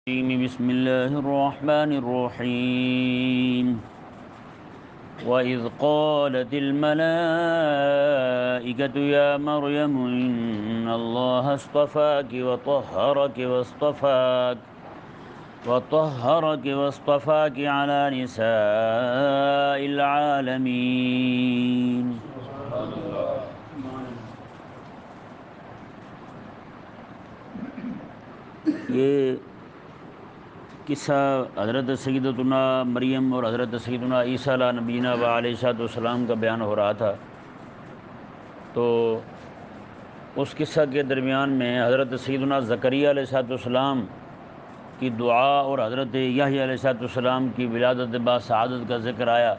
بسم الله الرحمن الرحيم وإذ قالت الملائكة يا مريم إن الله اصطفاك وطهرك واصطفاك على نساء العالمين۔ یہ قصہ حضرت سیدتنا مریم اور حضرت سیدنا عیسیٰ علیہ نبینا و علیہ السلام کا بیان ہو رہا تھا، تو اس قصہ کے درمیان میں حضرت سیدنا زکریا علیہ السلام کی دعا اور حضرت یحییٰ علیہ السلام کی ولادت با سعادت کا ذکر آیا۔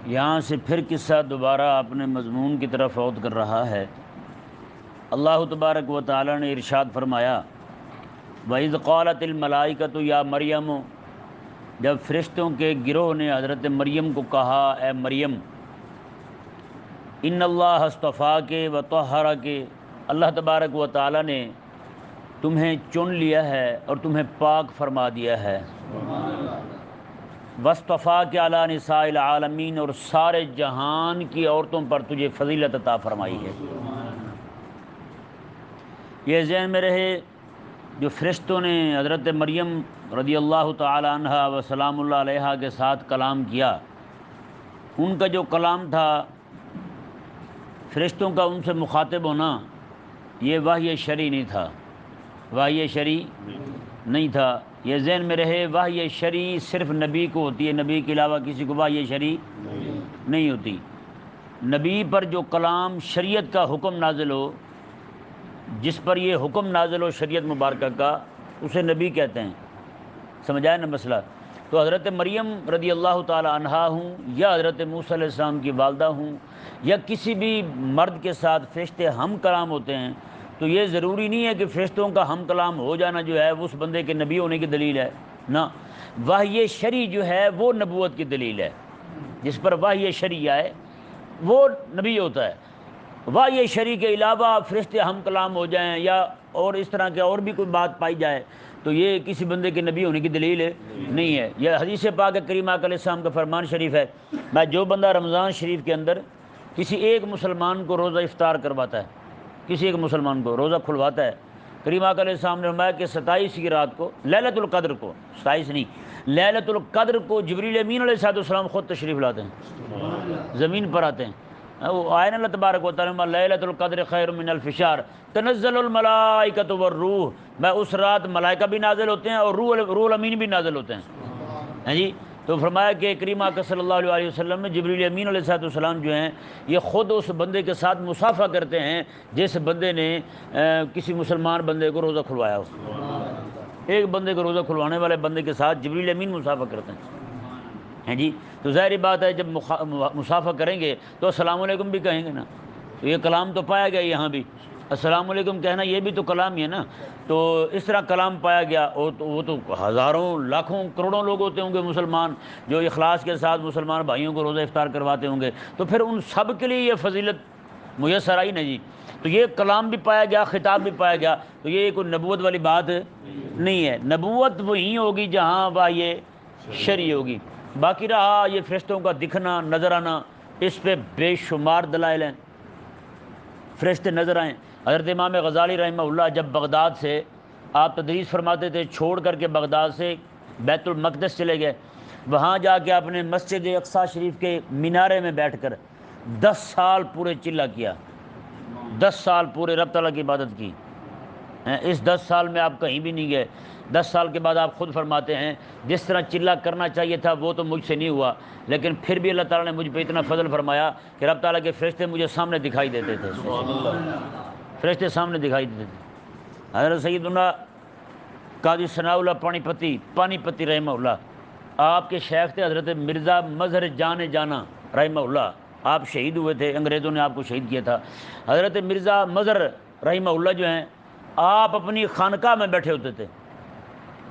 یہاں سے پھر قصہ دوبارہ اپنے مضمون کی طرف عود کر رہا ہے۔ اللہ تبارک و تعالی نے ارشاد فرمایا، وَإِذْ قَالَتِ الْمَلَائِكَةُ يَا مَرْيَمُ، جب فرشتوں کے گروہ نے حضرت مریم کو کہا، اے مریم، ان اللہ اصطفاک و طہرک، اللہ تبارک و تعالی نے تمہیں چن لیا ہے اور تمہیں پاک فرما دیا ہے، واصطفاک علی نساء العالمین، اور سارے جہان کی عورتوں پر تجھے فضیلت عطا فرمائی ہے۔ یہ ذہن میں رہے، جو فرشتوں نے حضرت مریم رضی اللہ تعالی عنہ و سلام اللہ علیہ کے ساتھ کلام کیا، ان کا جو کلام تھا، فرشتوں کا ان سے مخاطب ہونا، یہ وحی شرعی نہیں تھا، وحی شرعی نہیں تھا۔ یہ ذہن میں رہے، وحی شرعی صرف نبی کو ہوتی ہے، نبی کے علاوہ کسی کو وحی شرعی نہیں ہوتی۔ نبی پر جو کلام شریعت کا حکم نازل ہو، جس پر یہ حکم نازل ہو شریعت مبارکہ کا، اسے نبی کہتے ہیں۔ سمجھائے نا مسئلہ؟ تو حضرت مریم رضی اللہ تعالی عنہا ہوں، یا حضرت موسیٰ علیہ السلام کی والدہ ہوں، یا کسی بھی مرد کے ساتھ فرشتے ہم کلام ہوتے ہیں، تو یہ ضروری نہیں ہے کہ فرشتوں کا ہم کلام ہو جانا جو ہے اس بندے کے نبی ہونے کی دلیل ہے، نہ۔ وحی شرعی جو ہے وہ نبوت کی دلیل ہے، جس پر وحی شرعی آئے وہ نبی ہوتا ہے۔ وحی شرعی کے علاوہ فرشتے ہم کلام ہو جائیں یا اور اس طرح کے اور بھی کوئی بات پائی جائے، تو یہ کسی بندے کے نبی ہونے کی دلیل نہیں ہے۔ یہ حدیث پاک کریمہ علیہ السلام کا فرمان شریف ہے، میں جو بندہ رمضان شریف کے اندر کسی ایک مسلمان کو روزہ افطار کرواتا ہے، کسی ایک مسلمان کو روزہ کھلواتا ہے، کریمہ علیہ السلام نے فرمایا کہ 27 کی رات کو، لیلۃ القدر کو، 27 نہیں، لیلۃ القدر کو جبریل امین علیہ السلام خود تشریف لاتے ہیں، زمین پر آتے ہیں۔ وہ آئین اللہ تبارک و تعالیٰ لیلۃ القدر خیر من الف شہر تنزل الملائکۃ والروح، میں اس رات ملائکہ بھی نازل ہوتے ہیں اور روح الامین بھی نازل ہوتے ہیں، جی۔ تو فرمایا کہ کریمہ صلی اللہ علیہ وسلم میں جبریل امین علیہ السلام جو ہیں، یہ خود اس بندے کے ساتھ مصافحہ کرتے ہیں جس بندے نے کسی مسلمان بندے کو روزہ کھلوایا ہو۔ ایک بندے کو روزہ کھلوانے والے بندے کے ساتھ جبریل امین مصافحہ کرتے ہیں، جی۔ تو ظاہری بات ہے جب مصافحہ کریں گے تو السلام علیکم بھی کہیں گے نا، تو یہ کلام تو پایا گیا یہاں بھی، السلام علیکم کہنا یہ بھی تو کلام ہی ہے نا۔ تو اس طرح کلام پایا گیا، وہ تو ہزاروں لاکھوں کروڑوں لوگ ہوتے ہوں گے مسلمان جو اخلاص کے ساتھ مسلمان بھائیوں کو روزہ افطار کرواتے ہوں گے، تو پھر ان سب کے لیے یہ فضیلت میسر آئی نا، جی۔ تو یہ کلام بھی پایا گیا، خطاب بھی پایا گیا، تو یہ کوئی نبوت والی بات نہیں ہے۔ نبوت وہیں ہوگی جہاں وحی شرعی ہوگی۔ باقی رہا یہ فرشتوں کا دکھنا، نظر آنا، اس پہ بے شمار دلائل ہیں، فرشتے نظر آئیں۔ حضرت امام غزالی رحمہ اللہ جب بغداد سے آپ تدریس فرماتے تھے، چھوڑ کر کے بغداد سے بیت المقدس چلے گئے، وہاں جا کے آپ نے مسجد اقصیٰ شریف کے مینارے میں بیٹھ کر 10 سال پورے چلا کیا، 10 سال پورے رب تعالیٰ کی عبادت کی۔ اس 10 سال میں آپ کہیں بھی نہیں گئے۔ 10 سال کے بعد آپ خود فرماتے ہیں جس طرح چلا کرنا چاہیے تھا وہ تو مجھ سے نہیں ہوا، لیکن پھر بھی اللہ تعالیٰ نے مجھ پہ اتنا فضل فرمایا کہ رب تعالیٰ کے فرشتے مجھے سامنے دکھائی دیتے تھے، فرشتے سامنے دکھائی دیتے تھے۔ حضرت سیدنا قاضی ثناء اللہ پانی پتی رحمہ اللہ، آپ کے شیخ تھے حضرت مرزا مظہر جانا رحمہ اللہ، آپ شہید ہوئے تھے، انگریزوں نے آپ کو شہید کیا تھا۔ حضرت مرزا مظہر رحمہ اللہ جو ہیں، آپ اپنی خانقاہ میں بیٹھے ہوتے تھے،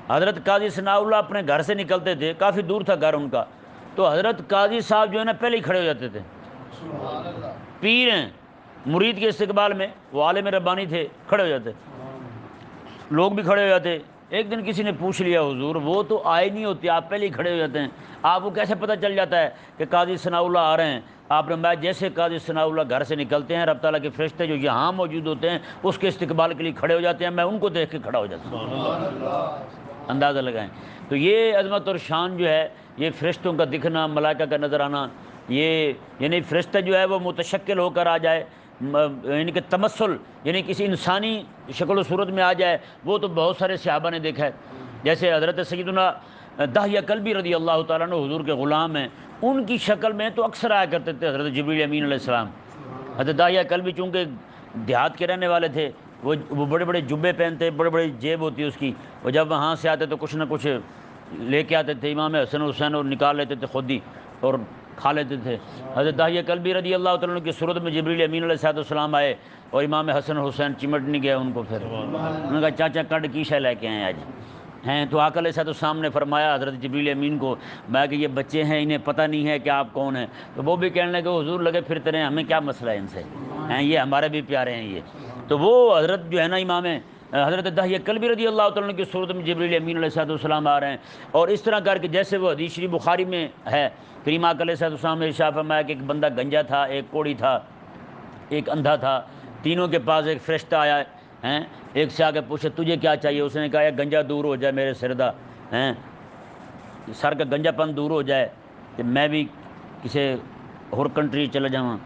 حضرت قاضی ثناء اللہ اپنے گھر سے نکلتے تھے، کافی دور تھا گھر ان کا، تو حضرت قاضی صاحب جو ہے نا پہلے ہی کھڑے ہو جاتے تھے، پیر ہیں، مرید کے استقبال میں، وہ عالم ربانی تھے، کھڑے ہو جاتے، لوگ بھی کھڑے ہو جاتے، ایک دن کسی نے پوچھ لیا حضور وہ تو آئے نہیں ہوتے، آپ پہلے ہی کھڑے ہو جاتے ہیں، آپ کو کیسے پتہ چل جاتا ہے کہ قاضی ثناء اللہ آ رہے ہیں؟ آپ نے میں جیسے قاضی ثناء اللہ گھر سے نکلتے ہیں، رب تعالیٰ کے فرشتے جو یہاں موجود ہوتے ہیں اس کے استقبال کے لیے کھڑے ہو جاتے ہیں، میں ان کو دیکھ کے کھڑا ہو جاتا ہوں۔ اندازہ لگائیں۔ تو یہ عظمت اور شان جو ہے، یہ فرشتوں کا دکھنا، ملائکہ کا نظر آنا، یہ یعنی فرشتہ جو ہے وہ متشکل ہو کر آ جائے، یعنی کہ تمثل، یعنی کسی انسانی شکل و صورت میں آ جائے، وہ تو بہت سارے صحابہ نے دیکھا ہے۔ جیسے حضرت سیدنا دحیہ کلبی رضی اللہ تعالیٰ عنہ حضور کے غلام ہیں، ان کی شکل میں تو اکثر آیا کرتے تھے حضرت جبریل امین علیہ السلام۔ حضرت دحیہ کلبی چونکہ دیہات کے رہنے والے تھے، وہ بڑے بڑے جبے پہنتے، بڑے بڑے جیب ہوتی اس کی، وہ جب وہاں سے آتے تو کچھ نہ کچھ لے کے آتے تھے امام حسن حسین، اور نکال لیتے تھے خود ہی اور کھا لیتے تھے۔ حضرت دحیہ کلبی رضی اللہ تعالیٰ عنہ کی صورت میں جبریل امین علیہ السلام آئے اور امام حسن حسین چمٹ نہیں گیا ان کو، پھر انہوں نے کہا چاچا کڈ کی شے لے کے آئے آج ہیں؟ تو آقا علیہ السلام نے فرمایا حضرت جبریل امین کو، میں کہ یہ بچے ہیں انہیں پتہ نہیں ہے کہ آپ کون ہیں، تو وہ بھی کہنے لگے حضور لگے پھرتے رہے، ہمیں کیا مسئلہ ہے ان سے، ہیں یہ ہمارے بھی پیارے ہیں یہ۔ تو وہ حضرت جو ہے نا امام حضرت دحیہ کلبی رضی اللہ تعالیٰ عنہ کی صورت میں جبریل امین علیہ السلام آ رہے ہیں، اور اس طرح کر کے جیسے وہ حدیث شریف بخاری میں ہے، کریم آقا علیہ السلام نے ارشاد فرمایا کہ ایک بندہ گنجا تھا، ایک کوڑی تھا، ایک اندھا تھا، تینوں کے پاس ایک فرشتہ آیا ہیں، ایک سے آ کے پوچھے تجھے کیا چاہیے؟ اس نے کہا یہ گنجا دور ہو جائے میرے سردہ ہیں، سر کا گنجا پن دور ہو جائے کہ میں بھی کسی اور کنٹری چلا جاؤں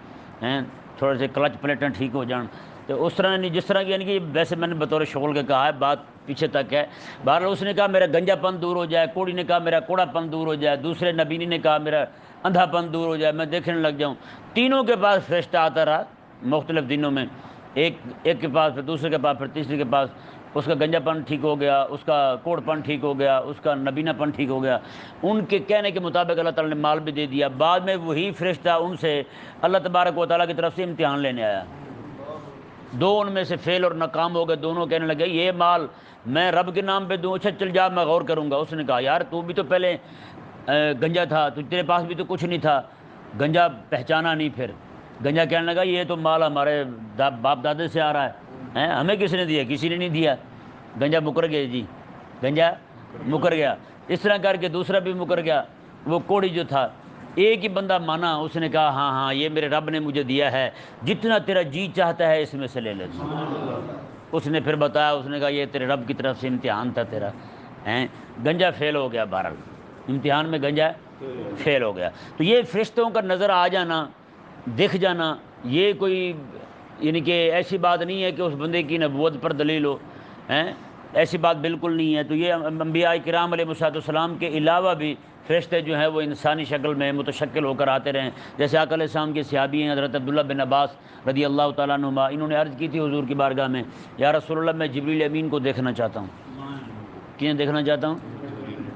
ہیں، تھوڑے سے کلچ پلیٹیں ٹھیک ہو جان۔ تو اس طرح نہیں، جس طرح کی یعنی کہ ویسے میں نے بطور شغل کے کہا ہے، بات پیچھے تک ہے۔ بہرحال اس نے کہا میرا گنجا پن دور ہو جائے، کوڑی نے کہا میرا کوڑا پن دور ہو جائے، دوسرے نبینی نے کہا میرا اندھا پن دور ہو جائے، میں دیکھنے لگ جاؤں۔ تینوں کے پاس فرشتہ آتا رہا مختلف دنوں میں، ایک کے پاس، پھر دوسرے کے پاس، پھر تیسرے کے پاس، اس کا گنجا پن ٹھیک ہو گیا، اس کا کوڑ پن ٹھیک ہو گیا، اس کا نبینہ پن ٹھیک ہو گیا۔ ان کے کہنے کے مطابق اللہ تعالیٰ نے مال بھی دے دیا۔ بعد میں وہی فرشتہ ان سے اللہ تبارک و تعالیٰ کی طرف سے امتحان لینے آیا، دو ان میں سے فیل اور ناکام ہو گئے، دونوں کہنے لگے یہ مال میں رب کے نام پہ دوں؟ اچھا چل جا میں غور کروں گا۔ اس نے کہا یار تو بھی تو پہلے گنجا تھا، تیرے پاس بھی تو کچھ نہیں تھا، گنجا پہچانا نہیں؟ پھر گنجا کہنے لگا یہ تو مال ہمارے باپ دادے سے آ رہا ہے، ہمیں کس نے دیا؟ کسی نے نہیں دیا۔ گنجا مکر گیا جی، گنجا مکر گیا۔ اس طرح کر کے دوسرا بھی مکر گیا۔ وہ کوڑی جو تھا، ایک ہی بندہ مانا، اس نے کہا ہاں ہاں یہ میرے رب نے مجھے دیا ہے، جتنا تیرا جی چاہتا ہے اس میں سے لے لے۔ اس نے پھر بتایا، اس نے کہا یہ تیرے رب کی طرف سے امتحان تھا تیرا، ہیں؟ گنجا فیل ہو گیا، بہرحال امتحان میں گنجا فیل ہو گیا۔ تو یہ فرشتوں کا نظر آ جانا، دکھ جانا، یہ کوئی یعنی کہ ایسی بات نہیں ہے کہ اس بندے کی نبوت پر دلیل ہو، ہیں؟ ایسی بات بالکل نہیں ہے۔ تو یہ انبیاء کرام علیہ السلام کے علاوہ بھی فرشتے جو ہیں وہ انسانی شکل میں متشکل ہو کر آتے رہے ہیں۔ جیسے آقا علیہ السلام کے صحابی ہیں حضرت عبداللہ بن عباس رضی اللہ تعالیٰ عنہما، انہوں نے عرض کی تھی حضور کی بارگاہ میں، یا رسول اللہ میں جبریل امین کو دیکھنا چاہتا ہوں۔ کیوں دیکھنا چاہتا ہوں؟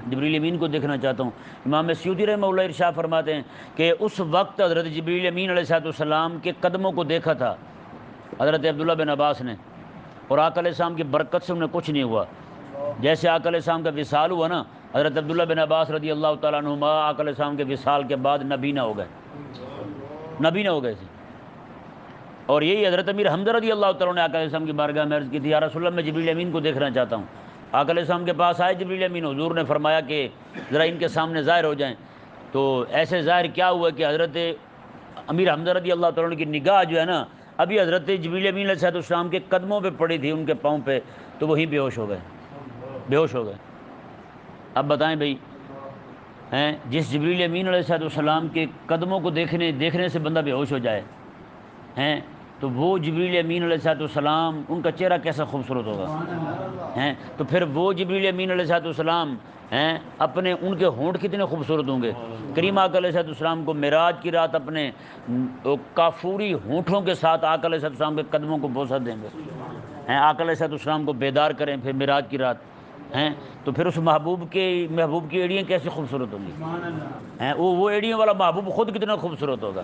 جبریل امین کو دیکھنا چاہتا ہوں۔ امام سیوطی رحمہ اللہ ارشاد فرماتے ہیں کہ اس وقت حضرت جبریل امین علیہ السلام کے قدموں کو دیکھا تھا حضرت عبداللہ بن عباس نے، اور آقا علیہ السلام کی برکت سے انہیں کچھ نہیں ہوا۔ جیسے آقا علیہ السلام کا وصال ہوا نا، حضرت عبداللہ بن عباس رضی اللہ تعالیٰ عنہما آقا علیہ السلام کے وصال کے بعد نبینا ہو گئے، نبینا ہو گئے تھے۔ اور یہی حضرت امیر حمزہ رضی اللہ تعالیٰ نے آقا علیہ السلام کی بارگاہ میں عرض کی تھی، یا رسول اللہ میں جبریل امین کو دیکھنا چاہتا ہوں۔ آقا علیہ السلام کے پاس آئے جبریل امین، حضور نے فرمایا کہ ذرا ان کے سامنے ظاہر ہو جائیں۔ تو ایسے ظاہر کیا ہوا کہ حضرت امیر حمزہ رضی اللہ تعالیٰ کی نگاہ جو ہے نا ابھی حضرت جبریل امین علیہ السلام کے قدموں پہ پڑی تھی، ان کے پاؤں پہ، تو وہی بے ہوش ہو گئے، بے ہوش ہو گئے۔ اب بتائیں بھائی، ہیں جس جبریل امین علیہ السلام کے قدموں کو دیکھنے سے بندہ بے ہوش ہو جائے، ہیں تو وہ جبریل امین علیہ السلام، ان کا چہرہ کیسا خوبصورت ہوگا، ہیں تو پھر وہ جبریل امین علیہ السلام ہیں اپنے، ان کے ہونٹ کتنے خوبصورت ہوں گے۔ کریم آقا علیہ السلام کو معراج کی رات اپنے کافوری ہونٹوں کے ساتھ آقا علیہ السلام کے قدموں کو بوسہ دیں گے، ہیں آقا علیہ السلام کو بیدار کریں پھر معراج کی رات، ہیں تو پھر اس محبوب کی ایڑیاں کیسے خوبصورت ہوں گی، ہیں وہ ایڑیوں والا محبوب خود کتنا خوبصورت ہوگا۔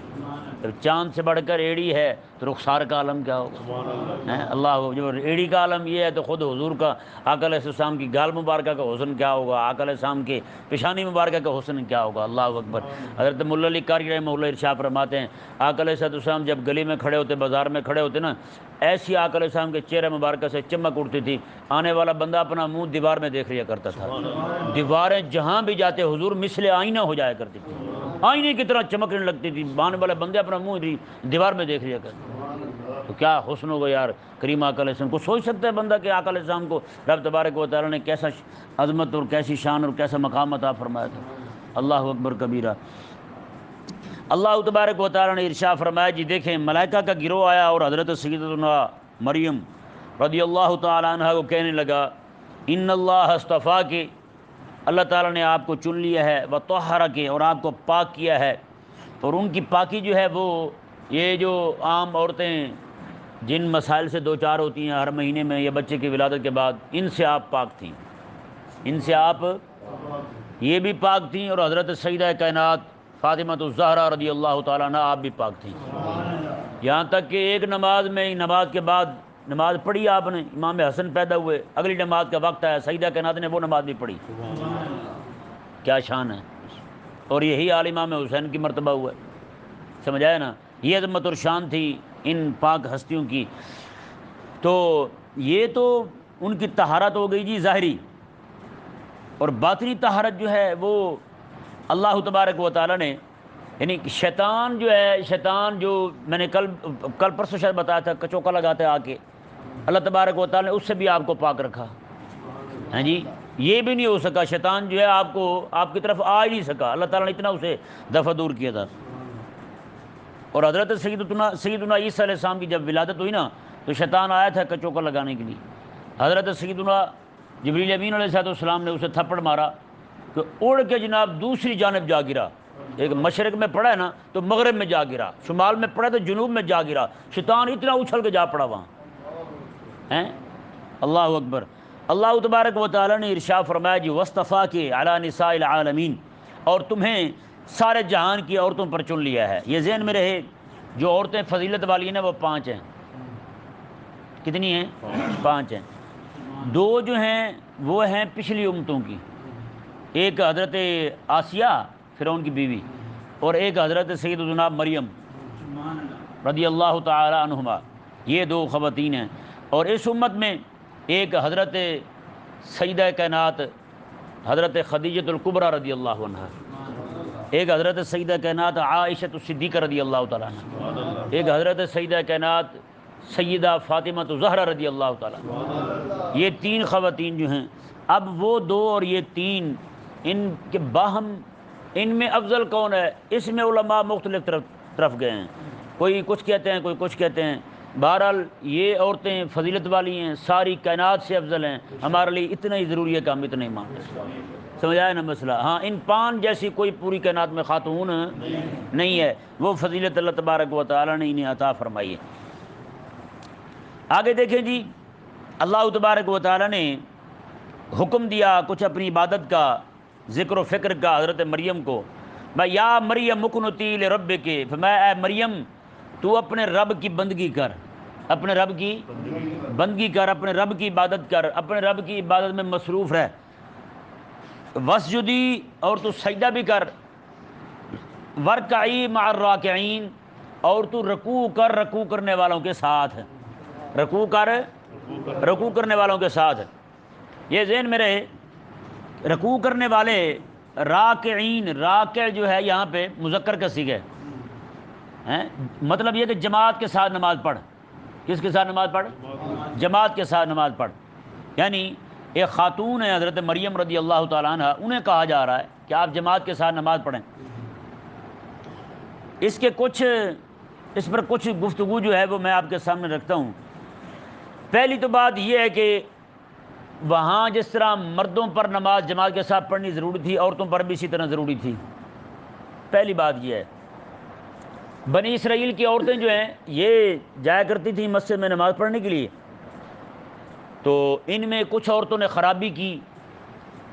جب چاند سے بڑھ کر ایڑی ہے تو رخسار کا عالم کیا ہوگا؟ اللہ، جو ایڑی کا عالم یہ ہے تو خود حضور کا آقا علیہ السلام کی گال مبارکہ کا حسن کیا ہوگا، آقا علیہ السلام کے پیشانی مبارکہ کا حسن کیا ہوگا؟ اللہ اکبر۔ حضرت مولا علی قاری رحمہ اللہ ارشاد فرماتے ہیں آقا علیہ السلام جب گلی میں کھڑے ہوتے، بازار میں کھڑے ہوتے نا، ایسی آقا علیہ السلام کے چہرے مبارکہ سے چمک اٹھتی تھی، آنے والا بندہ اپنا منہ دیوار میں دیکھ لیا کرتا تھا۔ دیواریں جہاں بھی جاتے حضور مثل آئینہ ہو جایا کرتی تھی، آئینے کی طرح چمکنے لگتی تھی، آنے والے بندے اپنا منہ دیوار میں دیکھ لیا کرتے۔ تو کیا حسن ہوگا یار کریم آقا علیہ السلام کو۔ سوچ سکتا ہے بندہ کہ آقا علیہ السلام کو رب تبارک و تعالیٰ نے کیسا عظمت اور کیسی شان اور کیسا مقام عطا فرمایا تھا۔ اللہ اکبر کبیرہ۔ اللہ تبارک و تعالیٰ نے ارشاد فرمایا جی دیکھیں ملائکہ کا گروہ آیا اور حضرت سیدتنا مریم رضی اللہ تعالیٰ عنہ کو کہنے لگا ان اللہ اصطفیٰ کے، اللہ تعالیٰ نے آپ کو چن لیا ہے، وطہرہ کے، اور آپ کو پاک کیا ہے۔ اور ان کی پاکی جو ہے وہ یہ جو عام عورتیں جن مسائل سے دو چار ہوتی ہیں ہر مہینے میں یا بچے کی ولادت کے بعد، ان سے آپ پاک تھیں، ان سے آپ یہ بھی پاک تھیں، اور حضرت سیدہ کائنات فاطمہ الزہرا رضی اللہ تعالیٰ عنہ آپ بھی پاک تھیں۔ یہاں تک کہ ایک نماز میں نماز کے بعد نماز پڑھی آپ نے، امام حسن پیدا ہوئے، اگلی نماز کا وقت آیا، سیدہ کائنات نے وہ نماز بھی پڑھی۔ کیا شان ہے! اور یہی حال امام حسین کی مرتبہ ہوا ہے، سمجھ آیا نا؟ یہ عظمت اور شان تھی ان پاک ہستیوں کی۔ تو یہ تو ان کی طہارت ہو گئی جی ظاہری، اور باطنی طہارت جو ہے وہ اللہ تبارک و تعالیٰ نے، یعنی شیطان جو ہے، شیطان جو میں نے کل پرسوں شاید بتایا تھا کچوکا لگاتا ہے آ کے، اللہ تبارک و تعالیٰ نے اس سے بھی آپ کو پاک رکھا۔ ہاں جی، یہ بھی نہیں ہو سکا، شیطان جو ہے آپ کی طرف آ ہی نہیں سکا، اللہ تعالیٰ نے اتنا اسے دفع دور کیا تھا۔ اور حضرت سیدنا عیسیٰ علیہ السلام کی جب ولادت ہوئی نا تو شیطان آیا تھا کچوکا لگانے کے لیے، حضرت سیدنا جبریل امین علیہ السلام نے اسے تھپڑ مارا کہ اڑ کے جناب دوسری جانب جا گرا۔ ایک مشرق میں پڑا ہے نا تو مغرب میں جا گرا، شمال میں پڑا تو جنوب میں جا گرا، شیطان اتنا اچھل کے جا پڑا وہاں ہیں۔ اللہ اکبر۔ اللہ تبارک و تعالیٰ نے ارشاد فرمایا جی وصطفیٰ کے علی نساء العالمین، اور تمہیں سارے جہان کی عورتوں پر چن لیا ہے۔ یہ ذہن میں رہے جو عورتیں فضیلت والی ہیں نا وہ 5 ہیں۔ کتنی ہیں؟ 5 ہیں۔ 2 جو ہیں وہ ہیں پچھلی امتوں کی، ایک حضرت آسیہ فرعون کی بیوی، اور ایک حضرت سیدنا مریم رضی اللہ تعالی عنہما، یہ 2 خواتین ہیں۔ اور اس امت میں ایک حضرت سیدہ کائنات حضرت خدیجۃ الکبریٰ رضی اللہ عنہ، ایک حضرت سیدہ کائنات عائشہ الصدیقہ رضی اللہ تعالیٰ عنہ، ایک حضرت سیدہ کائنات سیدہ فاطمہ الزہرا رضی اللہ تعالیٰ عنہ۔ یہ 3 خواتین جو ہیں، اب وہ 2 اور یہ 3 ان کے باہم ان میں افضل کون ہے، اس میں علماء مختلف طرف گئے ہیں، کوئی کچھ کہتے ہیں کوئی کچھ کہتے ہیں۔ بہرحال یہ عورتیں فضیلت والی ہیں، ساری کائنات سے افضل ہیں، ہمارے لیے اتنا ہی ضروری ہے کہ ہم اتنا ہی مانتے ہیں۔ سمجھ آیا نا مسئلہ؟ ہاں، ان 5 جیسی کوئی پوری کائنات میں خاتون نہیں ہے، وہ فضیلت اللہ تبارک و تعالیٰ نے انہیں عطا فرمائی ہے۔ آگے دیکھیں جی، اللہ تبارک و تعالیٰ نے حکم دیا کچھ اپنی عبادت کا، ذکر و فکر کا حضرت مریم کو۔ میں یا مریم اقنتی لربک، فرمایا اے مریم تو اپنے رب کی بندگی کر، اپنے رب کی بندگی کر، اپنے رب کی عبادت کر، اپنے رب کی عبادت میں مصروف رہ۔ وسجدی، اور تو سجدہ بھی کر، ورکعی مع الراکعین، اور تو رکوع کر رکوع کرنے والوں کے ساتھ، رکوع کر رکوع کرنے والوں کے ساتھ۔ یہ ذہن میں رہے رکوع کرنے والے، راکعین، راکع جو ہے یہاں پہ مذکر کا صیغہ ہے، مطلب یہ کہ جماعت کے ساتھ نماز پڑھ۔ کس کے ساتھ نماز پڑھ؟ جماعت کے ساتھ نماز پڑھ۔ یعنی ایک خاتون ہے حضرت مریم رضی اللہ تعالیٰ عنہ، انہیں کہا جا رہا ہے کہ آپ جماعت کے ساتھ نماز پڑھیں۔ اس پر کچھ گفتگو جو ہے وہ میں آپ کے سامنے رکھتا ہوں۔ پہلی تو بات یہ ہے کہ وہاں جس طرح مردوں پر نماز جماعت کے ساتھ پڑھنی ضروری تھی، عورتوں پر بھی اسی طرح ضروری تھی۔ پہلی بات یہ ہے، بنی اسرائیل کی عورتیں جو ہیں یہ جایا کرتی تھیں مسجد میں نماز پڑھنے کے لیے، تو ان میں کچھ عورتوں نے خرابی کی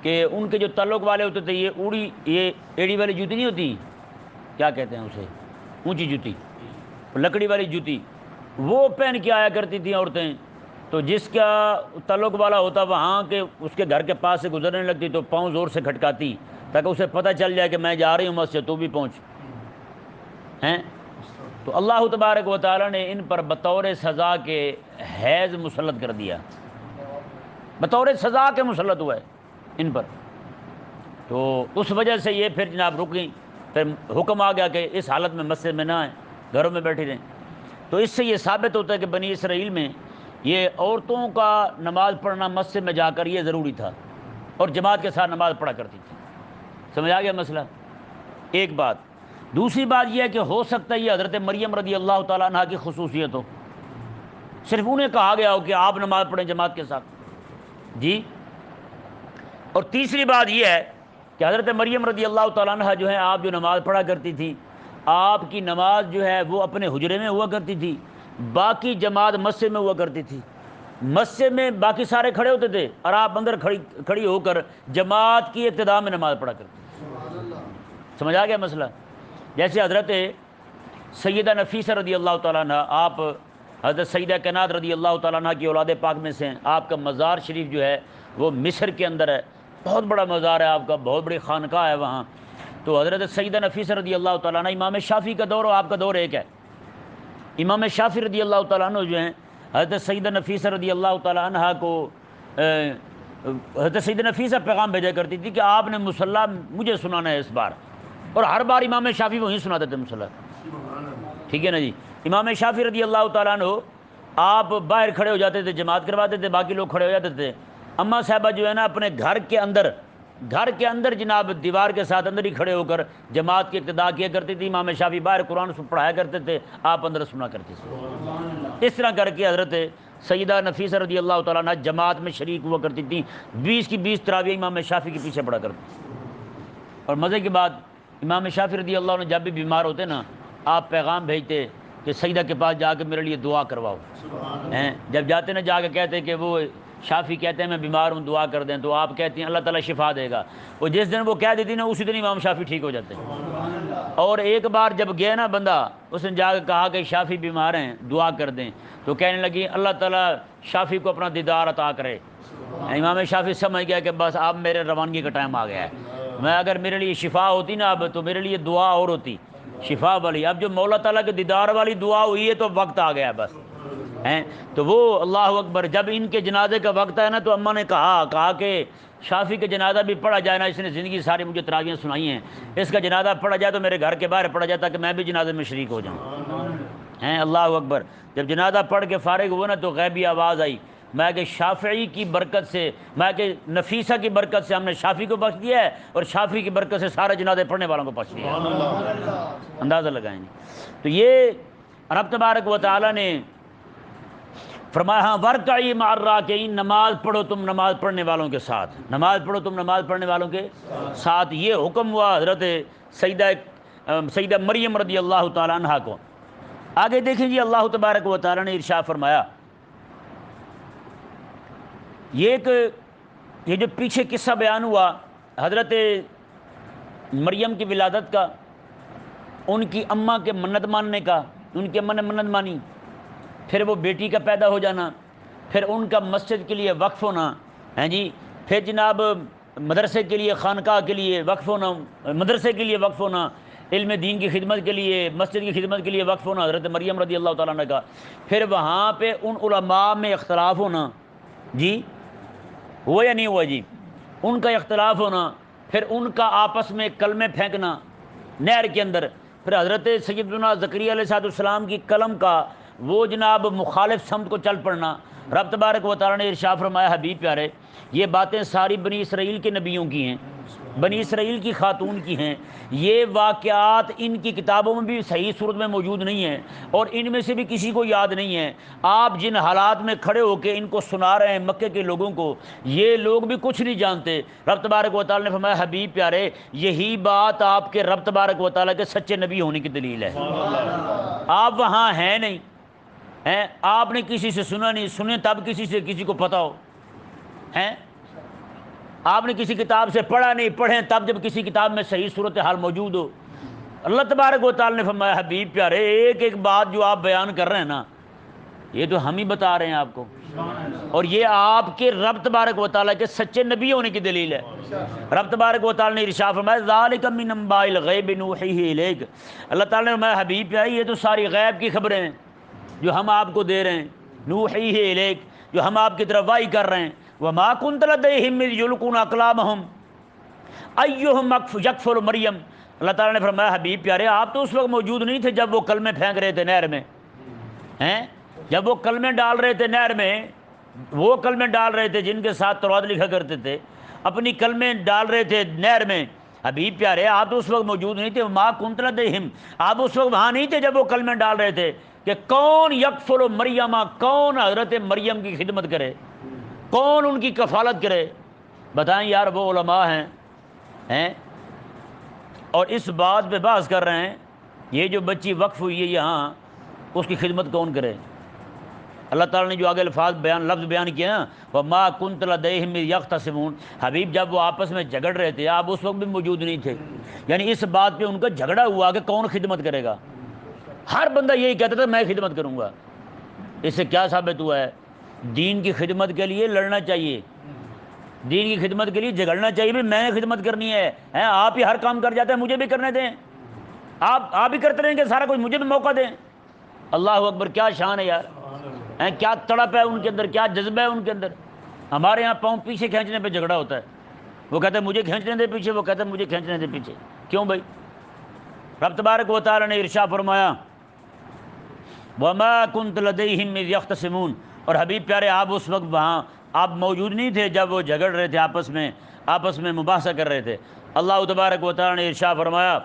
کہ ان کے جو تعلق والے ہوتے تھے یہ ایڑی والی جوتی نہیں ہوتی، کیا کہتے ہیں اسے، اونچی جوتی، لکڑی والی جوتی، وہ پہن کے آیا کرتی تھیں عورتیں. تو جس کا تعلق والا ہوتا وہاں کے اس کے گھر کے پاس سے گزرنے لگتی تو پاؤں زور سے کھٹکاتی تاکہ اسے پتہ چل جائے کہ میں جا رہی ہوں مسجد، تو بھی پہنچ ہیں. تو اللہ تبارک و تعالیٰ نے ان پر بطور سزا کے حیض مسلط کر دیا، بطور سزا کے مسلط ہوا ہے ان پر. تو اس وجہ سے یہ پھر جناب رک گئیں. پھر حکم آ گیا کہ اس حالت میں مسجد میں نہ آئیں، گھروں میں بیٹھی رہیں. تو اس سے یہ ثابت ہوتا ہے کہ بنی اسرائیل میں یہ عورتوں کا نماز پڑھنا مسجد میں جا کر یہ ضروری تھا، اور جماعت کے ساتھ نماز پڑھا کرتی تھی. سمجھ آ گیا مسئلہ؟ ایک بات. دوسری بات یہ ہے کہ ہو سکتا ہے یہ حضرت مریم رضی اللہ تعالیٰ عنہ کی خصوصیت ہو، صرف انہیں کہا گیا ہو کہ آپ نماز پڑھیں جماعت کے ساتھ. جی. اور تیسری بات یہ ہے کہ حضرت مریم رضی اللہ تعالیٰ عنہ جو ہے آپ جو نماز پڑھا کرتی تھی، آپ کی نماز جو ہے وہ اپنے حجرے میں ہوا کرتی تھی، باقی جماعت مسجد میں ہوا کرتی تھی. مسجد میں باقی سارے کھڑے ہوتے تھے اور آپ اندر کھڑی ہو کر جماعت کی ابتدا میں نماز پڑھا کرتے تھے. سمجھ آ گیا مسئلہ؟ جیسے حضرت سیدہ نفیسہ رضی اللہ تعالیٰ عنہ، آپ حضرت سیدہ کائنات رضی اللہ تعالیٰ عنہ کی اولاد پاک میں سے ہیں. آپ کا مزار شریف جو ہے وہ مصر کے اندر ہے، بہت بڑا مزار ہے آپ کا، بہت بڑی خانقاہ ہے وہاں. تو حضرت سیدہ نفیسہ رضی اللہ تعالیٰ عنہ، امام شافعی کا دور اور آپ کا دور ایک ہے. امام شافعی رضی اللہ تعالیٰ عنہ جو ہیں حضرت سیدہ نفیسہ رضی اللہ تعالیٰ عنہ کو حضرت سیدہ نفیسہ پیغام بھیجا کرتی تھی کہ آپ نے مصلی مجھے سنانا ہے اس بار، اور ہر بار امام شافعی وہیں سناتے تھے مصلی. ٹھیک ہے نا جی. امام شافعی رضی اللہ تعالیٰ عنہ آپ باہر کھڑے ہو جاتے تھے، جماعت کرواتے تھے، باقی لوگ کھڑے ہو جاتے تھے. اماں صاحبہ جو ہے نا اپنے گھر کے اندر جناب دیوار کے ساتھ اندر ہی کھڑے ہو کر جماعت کی ابتدا کیا کرتی تھی. امام شافعی باہر قرآن پڑھایا کرتے تھے، آپ اندر سنا کرتے تھے. اس طرح کر کے حضرت سیدہ نفیسہ رضی اللہ تعالیٰ عنہ جماعت میں شریک ہوا کرتی تھیں. 20 کی 20 تراویح امام شافعی کے پیچھے پڑھا کرتی. اور مزے کی بات، امام شافعی رضی اللہ عنہ جب بھی بیمار ہوتے نا، آپ پیغام بھیجتے کہ سیدہ کے پاس جا کے میرے لیے دعا کرواؤ. جب جاتے نا جا کے کہتے کہ وہ شافعی کہتے ہیں میں بیمار ہوں دعا کر دیں، تو آپ کہتی ہیں اللہ تعالیٰ شفا دے گا. وہ جس دن وہ کہہ دیتی نا اسی دن امام شافعی ٹھیک ہو جاتے ہیں. اور ایک بار جب گیا نا بندہ، اس نے جا کے کہا کہ شافعی بیمار ہیں دعا کر دیں، تو کہنے لگی اللہ تعالیٰ شافعی کو اپنا دیدار عطا کرے. امام شافعی سمجھ گیا کہ بس اب میرے روانگی کا ٹائم آ گیا ہے. میں اگر میرے لیے شفا ہوتی نا اب تو میرے لیے دعا اور ہوتی شفا والی، اب جو مولا تعالیٰ کے دیدار والی دعا ہوئی ہے تو وقت آ گیا بس. تو وہ اللہ اکبر، جب ان کے جنازے کا وقت ہے نا تو اماں نے کہا کہ شافعی کا جنازہ بھی پڑھا جائے نا، اس نے زندگی ساری مجھے تراویحیں سنائی ہیں، اس کا جنازہ پڑھا جائے تو میرے گھر کے باہر پڑھا جائے تاکہ میں بھی جنازے میں شریک ہو جاؤں. اللہ اکبر. جب جنازہ پڑھ کے فارغ ہوا نا تو غیبی آواز آئی، میں کہ شافعی کی برکت سے، میں کہ نفیسہ کی برکت سے ہم نے شافعی کو بخش دیا ہے، اور شافعی کی برکت سے سارے جنازے پڑھنے والوں کو بخش دیا ہے. اندازہ لگائیں گے. تو یہ رب تبارک و تعالیٰ نے فرمایا ہاں ورکعی مع الراکعین، نماز پڑھو تم نماز پڑھنے والوں کے ساتھ، نماز پڑھو تم نماز پڑھنے والوں کے ساتھ. یہ حکم ہوا حضرت سیدہ مریم رضی اللہ تعالیٰ عنہ کو. آگے دیکھیں جی، اللہ تبارک و تعالیٰ نے ارشاد فرمایا، یہ جو پیچھے قصہ بیان ہوا حضرت مریم کی ولادت کا، ان کی اماں کے منت ماننے کا، ان کی اماں نے منت مانی، پھر وہ بیٹی کا پیدا ہو جانا، پھر ان کا مسجد کے لیے وقف ہونا، جی، پھر جناب مدرسے کے لیے، خانقاہ کے لیے وقف ہونا، مدرسے کے لیے وقف ہونا، علم دین کی خدمت کے لیے، مسجد کی خدمت کے لیے وقف ہونا حضرت مریم رضی اللہ تعالیٰ عنہ کا. پھر وہاں پہ ان علماء میں اختلاف ہونا، جی ہوا یا نہیں ہوا جی، ان کا اختلاف ہونا، پھر ان کا آپس میں کلمے پھینکنا نہر کے اندر، پھر حضرت سیدنا زکریا علیہ السلام کی قلم کا وہ جناب مخالف سمت کو چل پڑنا. رب تبارک و تعالیٰ نے ارشاد فرمایا حبیب پیارے، یہ باتیں ساری بنی اسرائیل کے نبیوں کی ہیں، بنی اسرائیل کی خاتون کی ہیں. یہ واقعات ان کی کتابوں میں بھی صحیح صورت میں موجود نہیں ہیں، اور ان میں سے بھی کسی کو یاد نہیں ہے. آپ جن حالات میں کھڑے ہو کے ان کو سنا رہے ہیں مکے کے لوگوں کو، یہ لوگ بھی کچھ نہیں جانتے. رب تبارک و تعالیٰ نے فرمایا حبیب پیارے، یہی بات آپ کے رب تبارک و تعالیٰ کے سچے نبی ہونے کی دلیل ہے. آپ وہاں ہیں نہیں، آپ نے کسی سے سنا نہیں، سنے تب کسی سے کسی کو پتہ ہو، آپ نے کسی کتاب سے پڑھا نہیں، پڑھیں تب جب کسی کتاب میں صحیح صورتحال موجود ہو. اللہ تبارک و تعالیٰ نے فرمایا حبیب پیارے ایک ایک بات جو آپ بیان کر رہے ہیں نا یہ تو ہم ہی بتا رہے ہیں آپ کو، اور یہ آپ کے رب تبارک و تعالیٰ کے سچے نبی ہونے کی دلیل ہے۔ رب تبارک و تعالیٰ نے ارشاد فرمایا ذالک من انباء الغیب نوحیہ الیک، اللہ تعالیٰ نے فرمایا حبیب پیارے یہ تو ساری غیب کی خبریں ہیں جو ہم آپ کو دے رہے ہیں، نوحیہ الیک جو ہم آپ کی طرف وحی کر رہے ہیں، وما کنت لدیہم اذ یلقون اقلامہم ایہم یکفل مریم، اللہ تعالیٰ نے فرمایا حبیب پیارے آپ تو اس وقت موجود نہیں تھے جب وہ کلمے پھینک رہے تھے نہر میں، ہیں جب وہ کلمے ڈال رہے تھے نہر میں، وہ کلمے ڈال رہے تھے جن کے ساتھ تورات لکھا کرتے تھے، اپنی کلمے ڈال رہے تھے نہر میں، حبیب پیارے آپ تو اس وقت موجود نہیں تھے، ما کنت لدیہم آپ اس وقت وہاں نہیں تھے جب وہ کلمے ڈال رہے تھے کہ کون یکفل مریم، کون حضرت مریم کی خدمت کرے، کون ان کی کفالت کرے، بتائیں یار وہ علماء ہیں اور اس بات پہ بحث کر رہے ہیں یہ جو بچی وقف ہوئی ہے یہاں اس کی خدمت کون کرے۔ اللہ تعالیٰ نے جو آگے لفظ بیان کیا نا وَمَا كُنْتَ لَدَيْهِمْ إِذْ يَخْتَصِمُونَ، حبیب جب وہ آپس میں جھگڑ رہے تھے آپ اس وقت بھی موجود نہیں تھے، یعنی اس بات پہ ان کا جھگڑا ہوا کہ کون خدمت کرے گا، ہر بندہ یہی کہتا تھا میں خدمت کروں گا۔ اس سے کیا ثابت ہوا ہے؟ دین کی خدمت کے لیے لڑنا چاہیے، دین کی خدمت کے لیے جھگڑنا چاہیے، بھی میں نے خدمت کرنی ہے، آپ ہی ہر کام کر جاتے ہیں مجھے بھی کرنے دیں، آپ ہی کرتے رہیں گے سارا کچھ مجھے بھی موقع دیں۔ اللہ اکبر، کیا شان ہے یار، کیا تڑپ ہے ان کے اندر، کیا جذبہ ہے ان کے اندر۔ ہمارے یہاں پاؤں پیچھے کھینچنے پہ جھگڑا ہوتا ہے، وہ کہتے ہیں مجھے کھینچنے دے پیچھے، وہ کہتے ہیں مجھے کھینچنے دے پیچھے، کیوں بھائی؟ رب تبارک و تعالیٰ نے ارشاد فرمایا وَمَا كُنْتَ لَدَيْهِمْ إِذْ يَخْتَصِمُونَ، اور حبیب پیارے آپ اس وقت وہاں آپ موجود نہیں تھے جب وہ جھگڑ رہے تھے، آپس میں مباحثہ کر رہے تھے۔ اللہ تبارک و تعالیٰ نے ارشاد فرمایا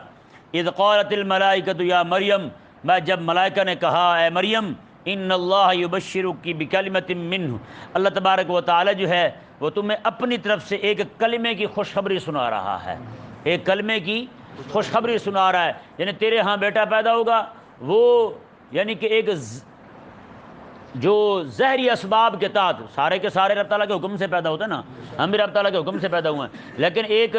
اذ قالت الملائکۃ یا مریم، میں جب ملائکہ نے کہا اے مریم ان اللہ یبشرک بکلمۃ منہ، اللہ تبارک و تعالیٰ جو ہے وہ تمہیں اپنی طرف سے ایک کلمے کی خوشخبری سنا رہا ہے، ایک کلمے کی خوشخبری سنا رہا ہے، یعنی تیرے ہاں بیٹا پیدا ہوگا، وہ یعنی کہ ایک جو ظاہری اسباب کے تحت، سارے کے سارے رب تعالیٰ کے حکم سے پیدا ہوتے ہیں نا، ہم بھی رب تعالیٰ کے حکم سے پیدا ہوئے ہیں، لیکن ایک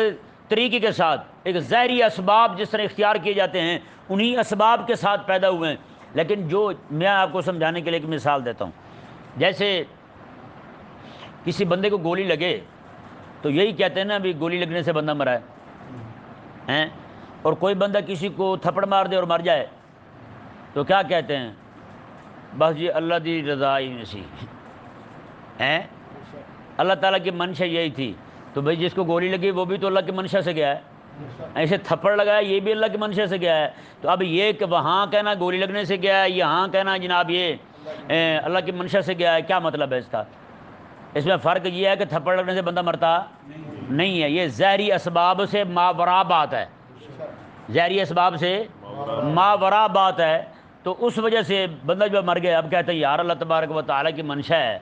طریقے کے ساتھ، ایک ظاہری اسباب جس طرح اختیار کیے جاتے ہیں انہی اسباب کے ساتھ پیدا ہوئے ہیں۔ لیکن جو میں آپ کو سمجھانے کے لیے ایک مثال دیتا ہوں، جیسے کسی بندے کو گولی لگے تو یہی کہتے ہیں نا بھی گولی لگنے سے بندہ مرا ہے، اور کوئی بندہ کسی کو تھپڑ مار دے اور مر جائے تو کیا کہتے ہیں؟ بس جی اللہ دی رضا ہی نسی ہیں، اللہ تعالیٰ کی منشا یہی تھی، تو بھئی جس کو گولی لگی وہ بھی تو اللہ کی منشا سے گیا ہے، ایسے تھپڑ لگایا یہ بھی اللہ کی منشا سے گیا ہے، تو اب یہ کہ وہاں کہنا گولی لگنے سے گیا ہے، یہاں کہنا جناب یہ اللہ کی منشا سے گیا ہے، کیا مطلب ہے اس کا؟ اس میں فرق یہ ہے کہ تھپڑ لگنے سے بندہ مرتا نہیں ہے، یہ ظاہری اسباب سے ماورا بات ہے، ظاہری اسباب سے ماورا بات ہے، تو اس وجہ سے بندہ جو مر گیا اب کہتے ہیں یار اللہ تبارک و تعالیٰ کی منشا ہے،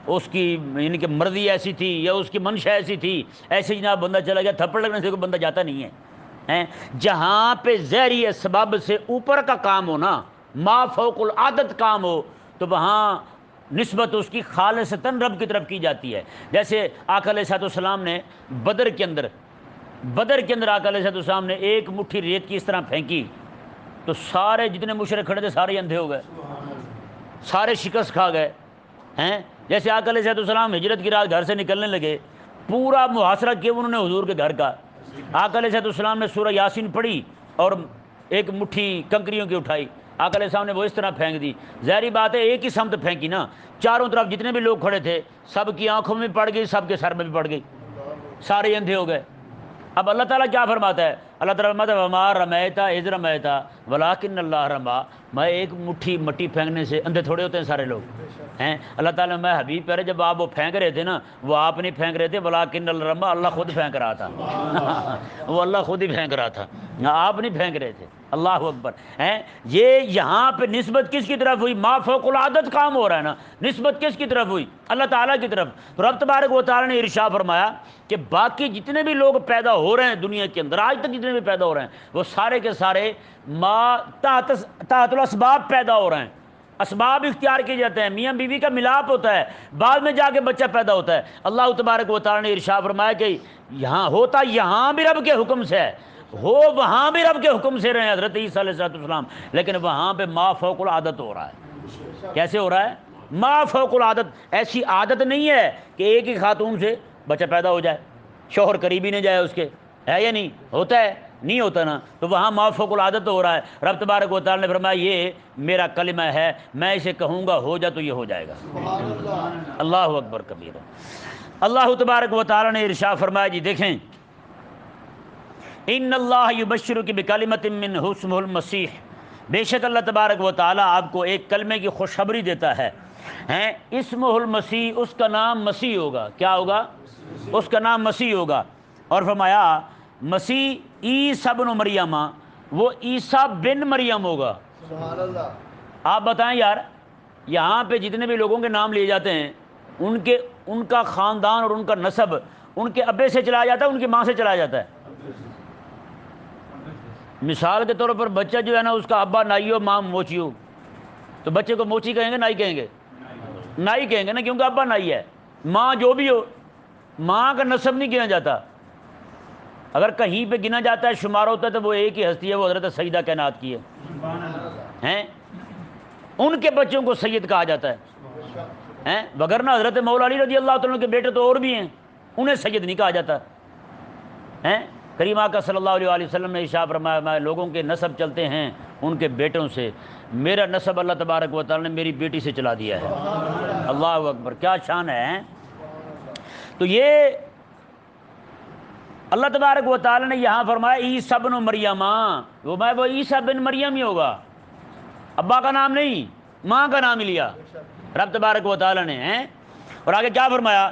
اس کی یعنی کہ مرضی ایسی تھی یا اس کی منشا ایسی تھی، ایسے جناب بندہ چلا گیا، تھپڑ لگنے سے کوئی بندہ جاتا نہیں ہے۔ جہاں پہ ظاہری اسباب سے اوپر کا کام ہو نا، ما فوق العادت کام ہو، تو وہاں نسبت اس کی خالصتاً رب کی طرف کی جاتی ہے۔ جیسے آقا علیہ السلام نے بدر کے اندر آقا علیہ السلام نے ایک مٹھی ریت کی اس طرح پھینکی تو سارے جتنے مشرک کھڑے تھے سارے اندھے ہو گئے، سارے شکست کھا گئے ہیں۔ جیسے آقا علیہ السلام ہجرت کی رات گھر سے نکلنے لگے، پورا محاصرہ کیا انہوں نے حضور کے گھر کا، آقا علیہ السلام نے سورہ یاسین پڑھی اور ایک مٹھی کنکریوں کی اٹھائی، آقا علیہ السلام نے وہ اس طرح پھینک دی، ظاہری بات ہے ایک ہی سمت پھینکی نا، چاروں طرف جتنے بھی لوگ کھڑے تھے سب کی آنکھوں میں پڑ گئی، سب کے سر میں بھی پڑ گئی، سارے اندھے ہو گئے۔ اب اللہ تعالیٰ کیا فرماتا ہے؟ اللہ تعالیٰ فرماتا ہے وما رمیتا اذ رمیتا ولکن اللہ رما، میں ایک مٹھی مٹی پھینکنے سے اندھے تھوڑے ہوتے ہیں سارے لوگ ہیں۔ اللہ تعالیٰ میں حبیب پہرے جب آپ وہ پھینک رہے تھے نا، وہ آپ نہیں پھینک رہے تھے، ولکن اللہ رما، اللہ خود پھینک رہا تھا وہ اللہ خود ہی پھینک رہا تھا، آپ نہیں پھینک رہے تھے۔ اللہ اکبر ہیں۔ یہ یہاں پہ نسبت کس کی طرف ہوئی؟ ما فوق العادت کام ہو رہا ہے نا، نسبت کس کی طرف ہوئی؟ اللہ تعالیٰ کی طرف۔ تو رب تبارک و تعالیٰ نے ارشاد فرمایا کہ باقی جتنے بھی لوگ پیدا ہو رہے ہیں دنیا کے اندر، آج تک جتنے بھی پیدا ہو رہے ہیں، وہ سارے کے سارے تحت الاسباب پیدا ہو رہے ہیں، اسباب اختیار کیے جاتے ہیں، میاں بیوی کا ملاپ ہوتا ہے، بعد میں جا کے بچہ پیدا ہوتا ہے۔ اللہ تبارک و تعالیٰ نے ارشاد فرمایا کہ یہاں ہوتا یہاں بھی رب کے حکم سے ہے، ہو وہاں بھی رب کے حکم سے رہے ہیں حضرت عیسیٰ علیہ السلام، لیکن وہاں پہ ما فوق العادت ہو رہا ہے۔ کیسے ہو رہا ہے؟ ما فوق العادت۔ ایسی عادت نہیں ہے کہ ایک ہی خاتون سے بچہ پیدا ہو جائے، شوہر قریب ہی نہیں جائے اس کے، ہے یا نہیں؟ ہوتا ہے؟ نہیں ہوتا نا۔ تو وہاں ما فوق العادت ہو رہا ہے۔ رب تبارک و تعالی نے فرمایا یہ میرا کلمہ ہے، میں اسے کہوں گا ہو جا تو یہ ہو جائے گا۔ اللہ اکبر کبیرہ۔ اللہ تبارک و تعالی نے ارشاد فرمایا، جی دیکھیں، ان اللہ یبشرک بکلمۃ منہ اسمہ المسیح، بے شک اللہ تبارک و تعالی آپ کو ایک کلمے کی خوشخبری دیتا ہے، ہیں اسمہ المسیح، اس کا نام مسیح ہوگا۔ کیا ہوگا؟ اس کا نام مسیح ہوگا۔ اور فرمایا مسیح عیسیٰ ابن مریم، وہ عیسیٰ بن مریم ہوگا۔ سبحان اللہ۔ آپ بتائیں یار، یہاں پہ جتنے بھی لوگوں کے نام لیے جاتے ہیں ان کا خاندان اور ان کا نسب ان کے ابے سے چلا جاتا ہے، ان کی ماں سے چلا جاتا ہے۔ مثال کے طور پر بچہ جو ہے نا، اس کا ابا نائی ہو ماں موچی ہو، تو بچے کو موچی کہیں گے نائی کہیں گے؟ نائی کہیں گے نا، کیونکہ ابا نائی ہے۔ ماں جو بھی ہو، ماں کا نسب نہیں گنا جاتا۔ اگر کہیں پہ گنا جاتا ہے، شمار ہوتا ہے، تو وہ ایک ہی ہستی ہے، وہ حضرت سیدہ کائنات کی ہے۔ ان کے بچوں کو سید کہا جاتا ہے، وگرنہ حضرت مولا علی رضی اللہ تعالیٰ کے بیٹے تو اور بھی ہیں، انہیں سید نہیں کہا جاتا۔ کریم آقا صلی اللہ علیہ وسلم نے ارشاد فرمایا، میں لوگوں کے نسب چلتے ہیں ان کے بیٹوں سے، میرا نسب اللہ تبارک و تعالی نے میری بیٹی سے چلا دیا ہے۔ اللہ اکبر، کیا شان ہے۔ تو یہ اللہ تبارک و تعالی نے یہاں فرمایا عیسیٰ بن مریم، وہ عیسیٰ بن مریم ہی ہوگا، ابا کا نام نہیں، ماں کا نام ہی لیا رب تبارک و تعالی نے۔ اور آگے کیا فرمایا؟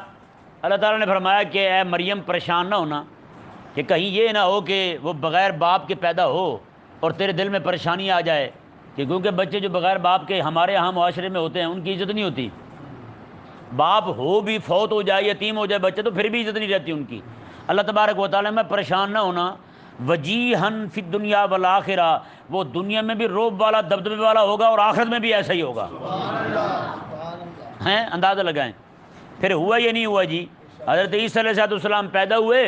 اللہ تعالی نے فرمایا کہ اے مریم پریشان نہ ہونا، کہ کہیں یہ نہ ہو کہ وہ بغیر باپ کے پیدا ہو اور تیرے دل میں پریشانی آ جائے، کہ کیونکہ بچے جو بغیر باپ کے ہمارے یہاں معاشرے میں ہوتے ہیں ان کی عزت نہیں ہوتی۔ باپ ہو بھی فوت ہو جائے، یتیم ہو جائے بچے، تو پھر بھی عزت نہیں رہتی ان کی۔ اللہ تبارک و تعالیٰ میں پریشان نہ ہونا، وجیہن فی الدنیا والآخرہ، وہ دنیا میں بھی روب والا دبدبے والا ہوگا اور آخرت میں بھی ایسا ہی ہوگا۔ ہیں اندازہ لگائیں۔ پھر ہوا یہ نہیں ہوا جی، حضرت عیسیٰ علیہ السلام پیدا ہوئے،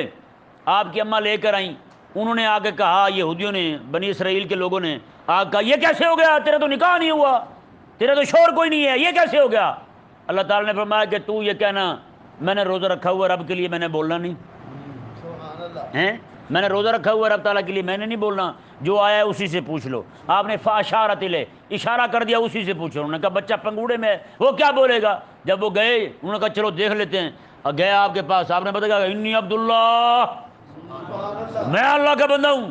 آپ کی اماں لے کر آئیں، انہوں نے آ کے کہا، یہودیوں نے، بنی اسرائیل کے لوگوں نے آ کہا یہ کیسے ہو گیا، تیرا تو نکاح نہیں ہوا، تیرا تو شوہر کوئی نہیں ہے، یہ کیسے ہو گیا؟ اللہ تعالیٰ نے فرمایا کہ تو یہ کہنا میں نے روزہ رکھا ہوا رب کے لیے، میں نے بولنا نہیں ہیں، میں نے روزہ رکھا ہوا رب تعالیٰ کے لیے، میں نے نہیں بولنا، جو آیا ہے اسی سے پوچھ لو۔ آپ نے فاشارت لے، اشارہ کر دیا، اسی سے پوچھو۔ انہوں نے کہا بچہ پنگوڑے میں ہے، وہ کیا بولے گا؟ جب وہ گئے انہوں نے کہا چلو دیکھ لیتے ہیں، اور گئے آپ کے پاس، آپ نے بتایا انی عبداللہ، میں اللہ کا بندہ ہوں۔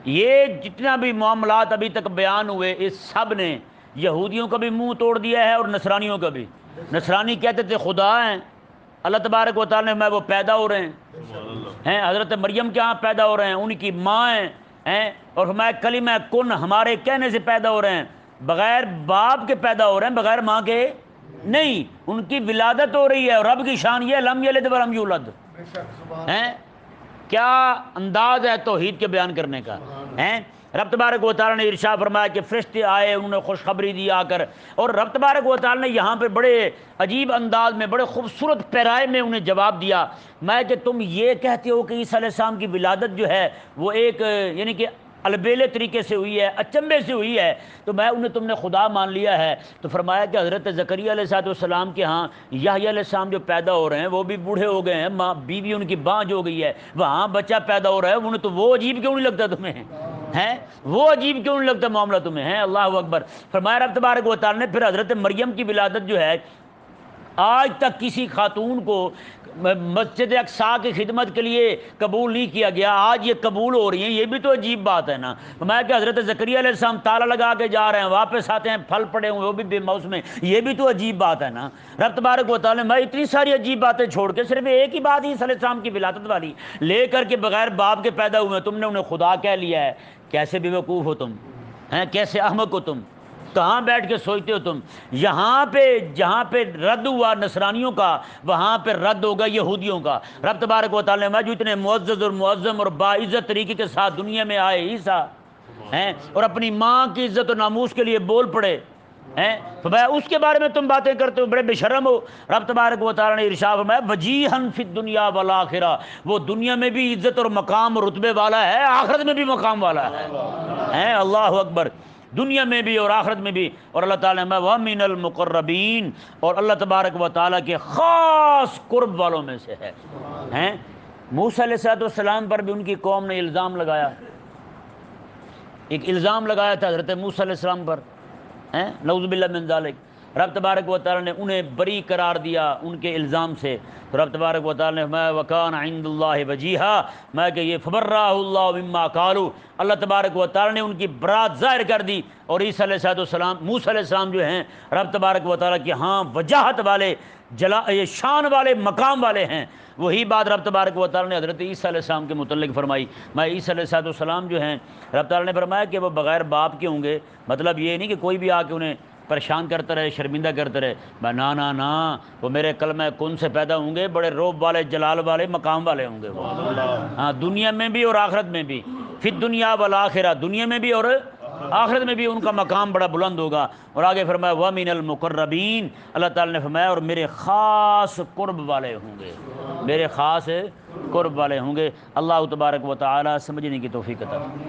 یہ جتنا بھی معاملات ابھی تک بیان ہوئے، اس سب نے یہودیوں کا بھی منہ توڑ دیا ہے اور نصرانیوں کا بھی۔ نصرانی کہتے تھے خدا ہیں، اللہ تبارک و تعالیٰ نے وہ پیدا ہو رہے ہیں، حضرت مریم کے ہاں پیدا ہو رہے ہیں، ان کی ماں ہیں، اور ہمارے کلمہ کن ہمارے کہنے سے پیدا ہو رہے ہیں، بغیر باپ کے پیدا ہو رہے ہیں، بغیر ماں کے نہیں، ان کی ولادت ہو رہی ہے۔ اور رب کی شان یہ لم یلد ولم یولد ہیں۔ کیا انداز ہے توحید کے بیان کرنے کا ہیں۔ رب تبارک و تعالیٰ نے ارشاد فرمایا کہ فرشتے آئے، انہوں نے خوشخبری دی آ کر، اور رب تبارک و تعالیٰ نے یہاں پہ بڑے عجیب انداز میں، بڑے خوبصورت پیرائے میں انہیں جواب دیا، میں کہ تم یہ کہتے ہو کہ عیسیٰ علیہ السلام کی ولادت جو ہے وہ ایک یعنی کہ البیلے طریقے سے ہوئی ہے، اچنبے سے ہوئی ہے، تو تم نے خدا مان لیا ہے۔ تو فرمایا کہ حضرت زکریا علیہ السلام کے ہاں یحییٰ علیہ السلام جو پیدا ہو رہے ہیں وہ بھی بوڑھے ہو گئے ہیں، ماں بیوی ان کی بانجھ ہو گئی ہے، وہاں بچہ پیدا ہو رہا ہے، انہیں تو وہ عجیب کیوں نہیں لگتا تمہیں ہیں؟ وہ عجیب کیوں نہیں لگتا معاملہ تمہیں ہیں؟ اللہ اکبر۔ فرمایا رب تبارک و تعالیٰ نے پھر حضرت مریم کی ولادت جو ہے، آج تک کسی خاتون کو مسجد اقصیٰ کی خدمت کے لیے قبول نہیں کیا گیا، آج یہ قبول ہو رہی ہیں، یہ بھی تو عجیب بات ہے نا۔ میں کہ حضرت زکریا علیہ السلام تالا لگا کے جا رہے ہیں، واپس آتے ہیں پھل پڑے ہوئے، وہ بھی بے موسم میں، یہ بھی تو عجیب بات ہے نا۔ رب تبارک و تعالیٰ نے میں اتنی ساری عجیب باتیں چھوڑ کے صرف ایک ہی بات عیسیٰ علیہ السلام کی ولادت والی لے کر کے بغیر باپ کے پیدا ہوئے، تم نے انہیں خدا کہہ لیا ہے۔ کیسے بے وقوف ہو تم ہیں، کیسے احمق ہو تم، کہاں بیٹھ کے سوچتے ہو تم؟ یہاں پہ جہاں پہ رد ہوا نصرانیوں کا، وہاں پہ رد ہوگا یہودیوں کا۔ رب تبارک و تعالیٰ نے جو اتنے معزز اور معظم اور باعزت طریقے کے ساتھ دنیا میں آئے عیسیٰ ہیں، اور اپنی ماں کی عزت و ناموس کے لیے بول پڑے ہیں فرمایا اس کے بارے میں تم باتیں کرتے ہو، بڑے بے شرم ہو۔ رب تبارک و تعالیٰ نے ارشاد فرمایا وجیہن فی الدنیا والآخرہ، وہ دنیا میں بھی عزت اور مقام اور رتبے والا ہے، آخرت میں بھی مقام والا ہے ہیں۔ اللہ اکبر، دنیا میں بھی اور آخرت میں بھی۔ اور اللہ تعالیٰ نے وَمِنَ الْمُقَرَّبِينَ، اور اللہ تبارک و تعالیٰ کے خاص قرب والوں میں سے ہے ہیں۔ موسیٰ علیہ السلام پر بھی ان کی قوم نے الزام لگایا، ایک الزام لگایا تھا حضرت موسیٰ علیہ السلام پر، ہیں نعوذ باللہ من ذالک۔ رب تبارک و تعالیٰ نے انہیں بری قرار دیا ان کے الزام سے، تو رب تبارک و تعالیٰ نے فرمایا وَكَانَ عِندُ اللَّهِ وَجِيهًا، میں کہ یہ فَبَرَّأَهُ اللَّهُ مِمَّا قَالُوا، اللہ تبارک و تعالیٰ نے ان کی برات ظاہر کر دی۔ اور عیسیٰ علیہ السلام، موسیٰ علیہ السلام جو ہیں رب تبارک و تعالیٰ کے ہاں وجاہت والے، شان والے، مقام والے ہیں۔ وہی بات رب تبارک و تعالیٰ نے حضرت عیسیٰ علیہ السلام کے متعلق فرمائی۔ میں عیسیٰ علیہ السلام جو ہیں رب تعالیٰ نے فرمایا کہ وہ بغیر باپ کے ہوں گے، مطلب یہ نہیں کہ کوئی بھی آ کے انہیں پریشان کرتا رہے، شرمندہ کرتا رہے، میں نا وہ میرے کلمہ کن سے پیدا ہوں گے، بڑے روب والے، جلال والے، مقام والے ہوں گے وہ، ہاں دنیا میں بھی اور آخرت میں بھی، فی الدنیا والآخرہ، دنیا میں بھی اور آخرت میں بھی ان کا مقام بڑا بلند ہوگا۔ اور آگے فرمایا وَمِنَ الْمُقَرَّبِينَ، اللہ تعالیٰ نے فرمایا اور میرے خاص قرب والے ہوں گے، میرے خاص قرب والے ہوں گے۔ اللہ تبارک و تعالی سمجھنے کی توفیق عطا فرمائے۔